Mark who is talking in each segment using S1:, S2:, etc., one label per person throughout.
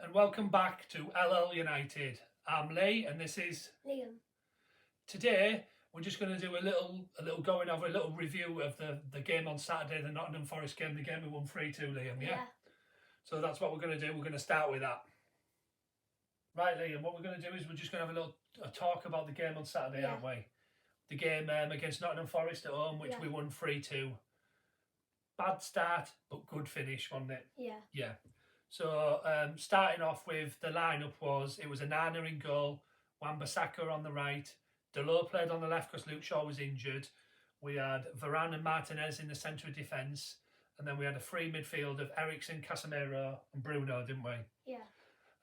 S1: and welcome back to LL United. I'm Lee and this is
S2: Liam.
S1: Today we're just going to do a little going over a little review of the game on Saturday, the Nottingham Forest game, the game we won 3-2, Liam, yeah? So that's what we're going to do. We're going to start with that. Right, Liam, what we're going to do is we're just going to have a talk about the game on Saturday, aren't we? The game against Nottingham Forest at home, which we won 3-2. Bad start, but good finish, wasn't it? Yeah. So starting off with the lineup was a Nana in goal, Wan-Bissaka on the right, Delors played on the left because Luke Shaw was injured. We had Varane and Martinez in the centre of defence, and then we had a free midfield of Eriksen, Casemiro, and Bruno, didn't we?
S2: Yeah.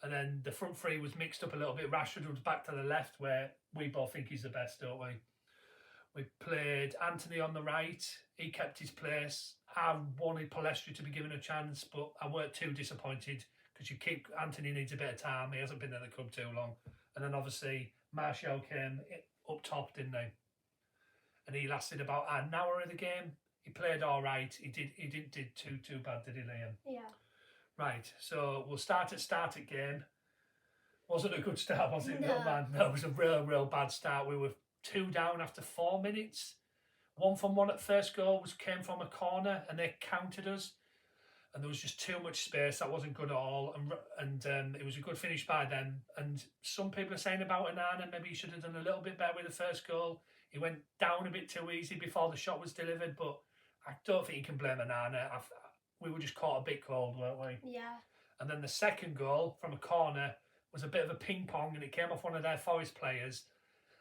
S1: And then the front three was mixed up a little bit. Rashford was back to the left, where we both think he's the best, don't we? We played Anthony on the right. He kept his place. I wanted Palestri to be given a chance, but I weren't too disappointed because Anthony needs a bit of time. He hasn't been at the club too long. And then obviously Martial came up top, didn't he? And he lasted about an hour of the game. He played all right. He didn't do too bad, did he, Liam?
S2: Yeah.
S1: Right. So we'll start at game. Wasn't a good start, was it?
S2: No.
S1: Man. No, it was a real bad start. We were 2 down after 4 minutes. 1-from-1 at first goal came from a corner, and they counted us. And there was just too much space. That wasn't good at all. And it was a good finish by them. And some people are saying about Onana, maybe he should have done a little bit better with the first goal. He went down a bit too easy before the shot was delivered. But I don't think you can blame Onana. We were just caught a bit cold, weren't we?
S2: Yeah.
S1: And then the second goal from a corner was a bit of a ping pong, and it came off one of their Forest players.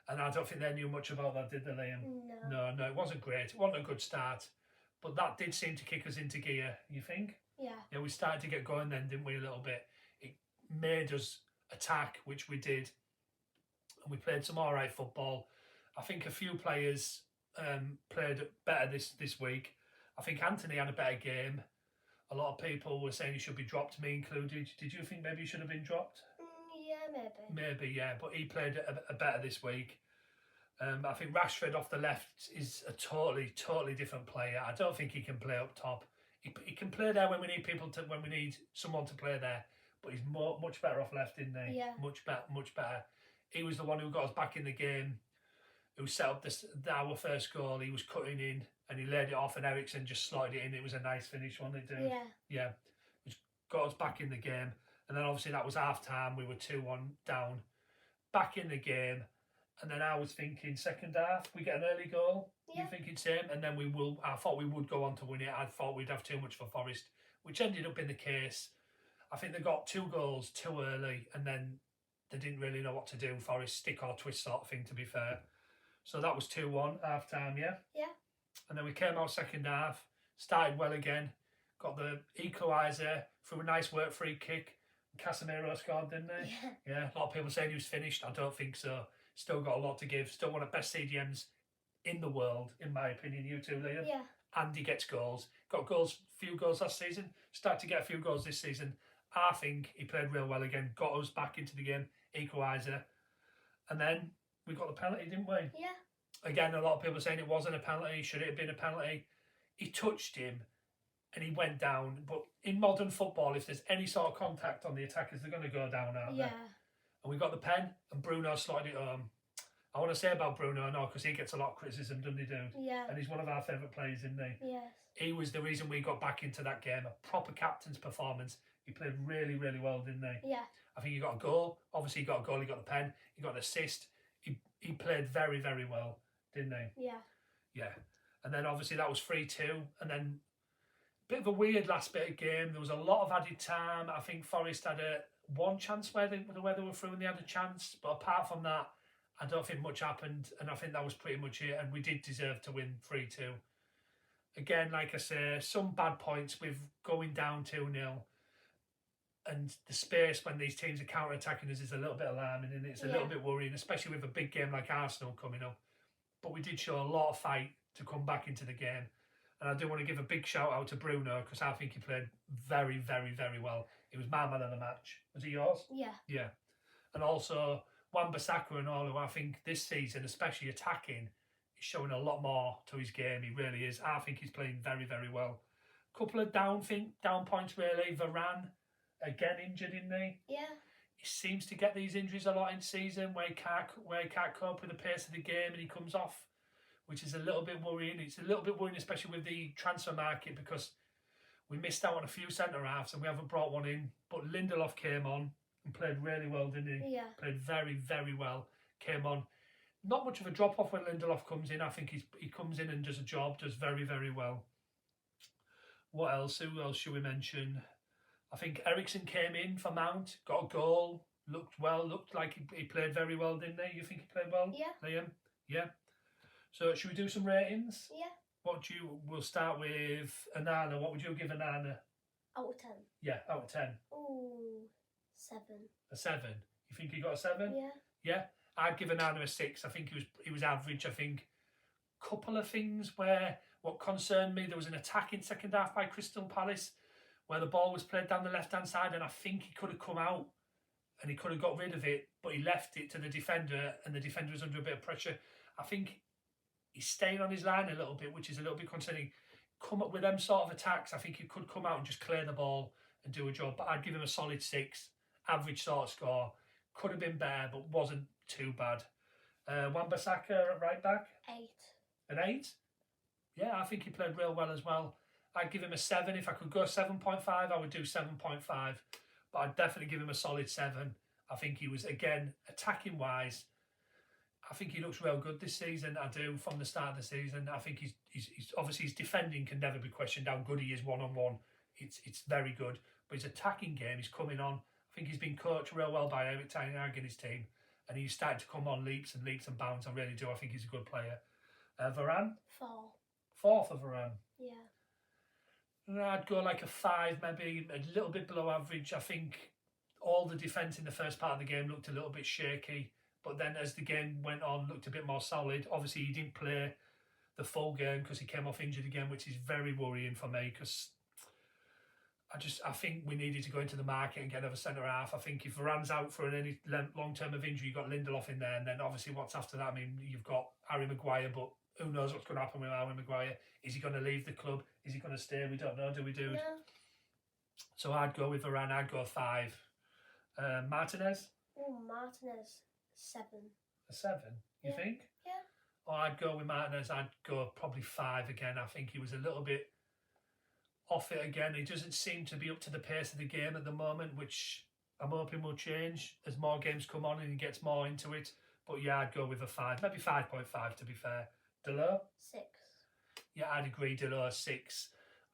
S1: And I don't think they knew much about that, did they, Liam? No, it wasn't great. It wasn't a good start. But that did seem to kick us into gear, you think?
S2: Yeah.
S1: Yeah, we started to get going then, didn't we, a little bit? It made us attack, which we did. And we played some all right football. I think a few players played better this week. I think Anthony had a better game. A lot of people were saying he should be dropped, me included. Did you think maybe he should have been dropped?
S2: Yeah,
S1: Maybe, yeah, but he played a better this week. I think Rashford off the left is a totally different player. I don't think he can play up top. He can play there when we need someone to play there, but he's much better off left, isn't he?
S2: Yeah.
S1: Much better. He was the one who got us back in the game, who set up our first goal. He was cutting in and he laid it off, and Eriksen just slotted it in. It was a nice finish, wasn't it, dude? Yeah. Which got us back in the game. And then obviously that was half time. We were 2-1 down, back in the game. And then I was thinking second half, we get an early goal.
S2: Yeah.
S1: You thinking same? And then I thought we would go on to win it. I thought we'd have too much for Forest, which ended up in the case. I think they got 2 goals too early, and then they didn't really know what to do. Forest stick or twist sort of thing, to be fair. So that was 2-1 half time, yeah?
S2: Yeah.
S1: And then we came out second half, started well again, got the equaliser through a nice work free kick. Casemiro scored, didn't he? Yeah. A lot of people saying he was finished. I don't think so. Still got a lot to give. Still one of the best CDMs in the world, in my opinion. You too, Liam?
S2: Yeah.
S1: And he gets goals. Got few goals last season. Started to get a few goals this season. I think he played real well again. Got us back into the game. Equaliser. And then we got the penalty, didn't we?
S2: Yeah.
S1: Again, a lot of people saying it wasn't a penalty. Should it have been a penalty? He touched him and he went down. But in modern football, if there's any sort of contact on the attackers, they're going to go down, aren't they? And we got the pen, and Bruno slotted it home. I want to say about Bruno, no, because he gets a lot of criticism, doesn't he, dude?
S2: Yeah.
S1: And he's one of our favourite players, isn't he?
S2: Yes.
S1: He was the reason we got back into that game. A proper captain's performance. He played really well, didn't he?
S2: Yeah.
S1: I think he got a goal. Obviously, he got a goal. He got the pen. He got an assist. He played very well, didn't he?
S2: Yeah.
S1: Yeah. And then obviously that was 3-2, and then a bit of a weird last bit of game. There was a lot of added time. I think Forest had one chance where they were through and they had a chance, but apart from that, I don't think much happened, and I think that was pretty much it, and we did deserve to win 3-2. Again, like I say, some bad points with going down 2-0, and the space when these teams are counter-attacking us is a little bit alarming, and it's a little bit worrying, especially with a big game like Arsenal coming up. But we did show a lot of fight to come back into the game. And I do want to give a big shout out to Bruno, because I think he played very well. He was my man of the match. Was he yours?
S2: Yeah.
S1: Yeah. And also Wan-Bissaka and all, who I think this season, especially attacking, is showing a lot more to his game. He really is. I think he's playing very well. Couple of down points really. Varane again injured, isn't he?
S2: Yeah.
S1: He seems to get these injuries a lot in season where he can't cope with the pace of the game and he comes off, which is a little bit worrying. It's a little bit worrying, especially with the transfer market, because we missed out on a few centre halves and we haven't brought one in. But Lindelof came on and played really well, didn't he?
S2: Yeah.
S1: Played very, very well. Came on. Not much of a drop off when Lindelof comes in. I think he comes in and does a job, does very, very well. What else? Who else should we mention? I think Ericsson came in for Mount, got a goal, looked well, looked like he played very well, didn't he? You think he played well?
S2: Yeah.
S1: Liam? Yeah. So should we do some ratings?
S2: Yeah.
S1: We'll start with Anana. What would you give Anana?
S2: Out of 10.
S1: Yeah, out of 10.
S2: Ooh, 7.
S1: A 7. You think he got a 7?
S2: Yeah.
S1: Yeah. I'd give Anana a 6. I think he was average. I think couple of things where what concerned me, there was an attack in second half by Crystal Palace where the ball was played down the left-hand side and I think he could have come out and he could have got rid of it, but he left it to the defender and the defender was under a bit of pressure. I think he's staying on his line a little bit, which is a little bit concerning. Come up with them sort of attacks, I think he could come out and just clear the ball and do a job, but I'd give him a solid 6. Average sort of score. Could have been better, but wasn't too bad. Wan-Bissaka at right back?
S2: 8.
S1: An 8? Yeah, I think he played real well as well. I'd give him a 7. If I could go 7.5, I would do 7.5. But I'd definitely give him a solid 7. I think he was, again, attacking-wise, I think he looks real good this season. I do, from the start of the season. I think he's obviously his defending can never be questioned how good he is one-on-one. It's very good. But his attacking game is coming on. I think he's been coached real well by Eric Ten Hag and his team. And he's starting to come on leaps and bounds. I really do. I think he's a good player. Varane?
S2: 4.
S1: 4 for Varane.
S2: Yeah.
S1: I'd go like a 5, maybe a little bit below average. I think all the defence in the first part of the game looked a little bit shaky. But then as the game went on, looked a bit more solid. Obviously, he didn't play the full game because he came off injured again, which is very worrying for me because I think we needed to go into the market and get another centre half. I think if Varane's out for any long term of injury, you've got Lindelof in there, and then obviously what's after that? I mean, you've got Harry Maguire, but who knows what's going to happen with Harry Maguire? Is he going to leave the club? Is he going to stay? We don't know, do we, dude?
S2: No.
S1: So I'd go with Varane. I'd go 5. Martinez?
S2: Oh, Martinez, 7.
S1: A 7, you think?
S2: Yeah.
S1: Or I'd go with Martinez. I'd go probably 5 again. I think he was a little bit off it again. He doesn't seem to be up to the pace of the game at the moment, which I'm hoping will change as more games come on and he gets more into it. But yeah, I'd go with a 5, maybe 5.5 to be fair. Delors?
S2: 6.
S1: Yeah, I'd agree. Delors 6.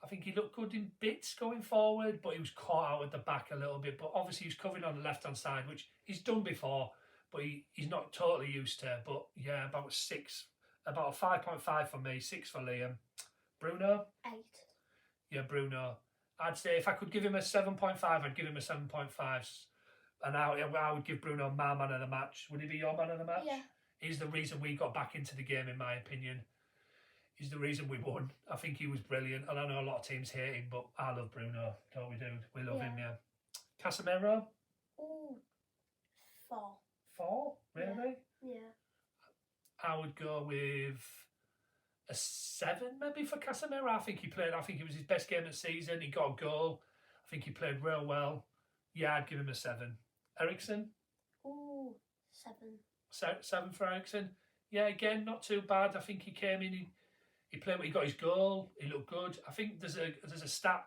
S1: I think he looked good in bits going forward, but he was caught out at the back a little bit. But obviously he's covering on the left-hand side, which he's done before, but he's not totally used to. But yeah, about 6, about a 5.5 for me, 6 for Liam. Bruno?
S2: 8.
S1: Yeah, Bruno. I'd say if I could give him a 7.5, I'd give him a 7.5. And I would give Bruno my man of the match. Would he be your man of the match?
S2: Yeah.
S1: He's the reason we got back into the game, in my opinion. He's the reason we won. I think he was brilliant. And I know a lot of teams hate him, but I love Bruno. Don't we, dude? We love him, yeah. Casemiro?
S2: Ooh, 4.
S1: 4? Really?
S2: Yeah.
S1: I would go with a 7 maybe for Casemiro. I think it was his best game of the season. He got a goal. I think he played real well. Yeah, I'd give him a 7. Ericsson?
S2: Ooh, 7.
S1: 7 for Ericsson. Yeah, again, not too bad. I think he came in, he played, he got his goal, he looked good. I think there's a stat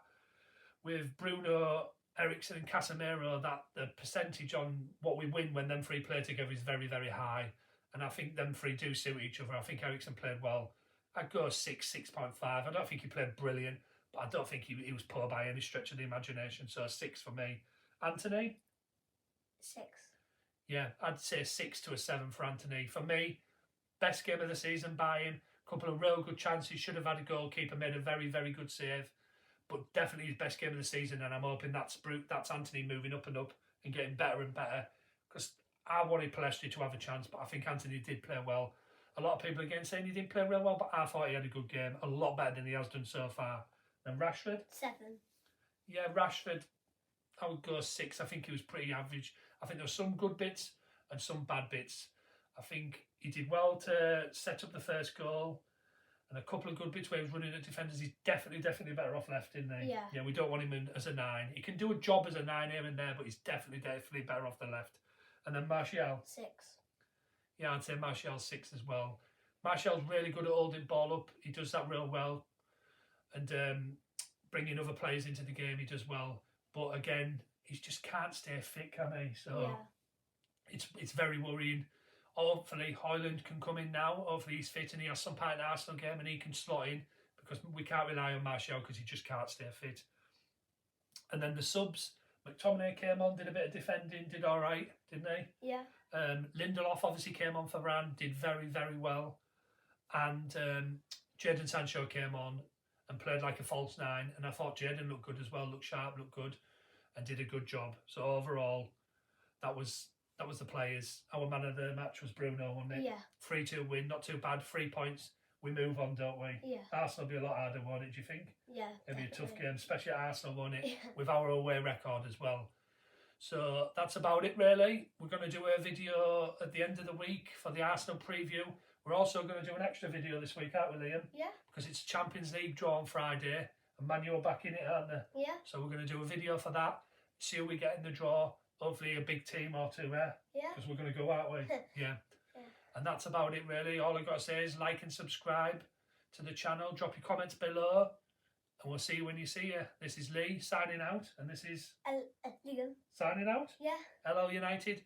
S1: with Bruno, Ericsson and Casemiro that the percentage on what we win when them three play together is very, very high. And I think them three do suit each other. I think Ericsson played well. I'd go 6, 6.5. I don't think he played brilliant, but I don't think he was poor by any stretch of the imagination. So 6 for me. Anthony?
S2: 6.
S1: Yeah, I'd say 6 to a 7 for Anthony. For me, best game of the season by him. Couple of real good chances. Should have had a goalkeeper, made a very, very good save. But definitely his best game of the season. And I'm hoping that's Anthony moving up and up and getting better and better. Because I wanted Palestri to have a chance, but I think Anthony did play well. A lot of people again saying he didn't play real well, but I thought he had a good game. A lot better than he has done so far. And Rashford?
S2: 7.
S1: Yeah, Rashford, I would go 6. I think he was pretty average. I think there were some good bits and some bad bits. I think he did well to set up the first goal. and a couple of good bits where he was running at defenders. He's definitely better off left, isn't he?
S2: Yeah.
S1: Yeah, we don't want him in as a 9. He can do a job as a 9 here and there, but he's definitely better off the left. And then Martial.
S2: 6.
S1: Yeah, I'd say Martial's 6 as well. Martial's really good at holding ball up. He does that real well. And bringing other players into the game, he does well. But again, he just can't stay fit, can he? So it's very worrying. Hopefully, Højlund can come in now. Hopefully, he's fit and he has some part in the Arsenal game and he can slot in, because we can't rely on Martial because he just can't stay fit. And then the subs, McTominay came on, did a bit of defending, did all right, didn't he?
S2: Yeah.
S1: Lindelof obviously came on for Varane, did very well. And Jadon Sancho came on and played like a false 9. And I thought Jadon looked good as well, looked sharp, looked good, and did a good job. So overall, that was the players. Our man of the match was Bruno, wasn't it?
S2: Yeah.
S1: 3-2 win, not too bad. 3 points. We move on, don't we?
S2: Yeah.
S1: Arsenal will be a lot harder, won't it, do you think?
S2: Yeah.
S1: It'll be a tough game, especially at Arsenal, won't it?
S2: Yeah.
S1: With our away record as well. So that's about it, really. We're going to do a video at the end of the week for the Arsenal preview. We're also going to do an extra video this week, aren't we, Liam?
S2: Yeah.
S1: Because it's Champions League draw on Friday, and Man U are back in it, aren't they?
S2: Yeah.
S1: So we're going to do a video for that, see who we get in the draw. Hopefully a big team or two,
S2: Yeah.
S1: because we're going to go, aren't we? Yeah. And that's about it, really. All I've got to say is like and subscribe to the channel. Drop your comments below, and we'll see you when you see you. This is Lee signing out, and this is
S2: Liam.
S1: signing out.
S2: Yeah.
S1: Hello, United.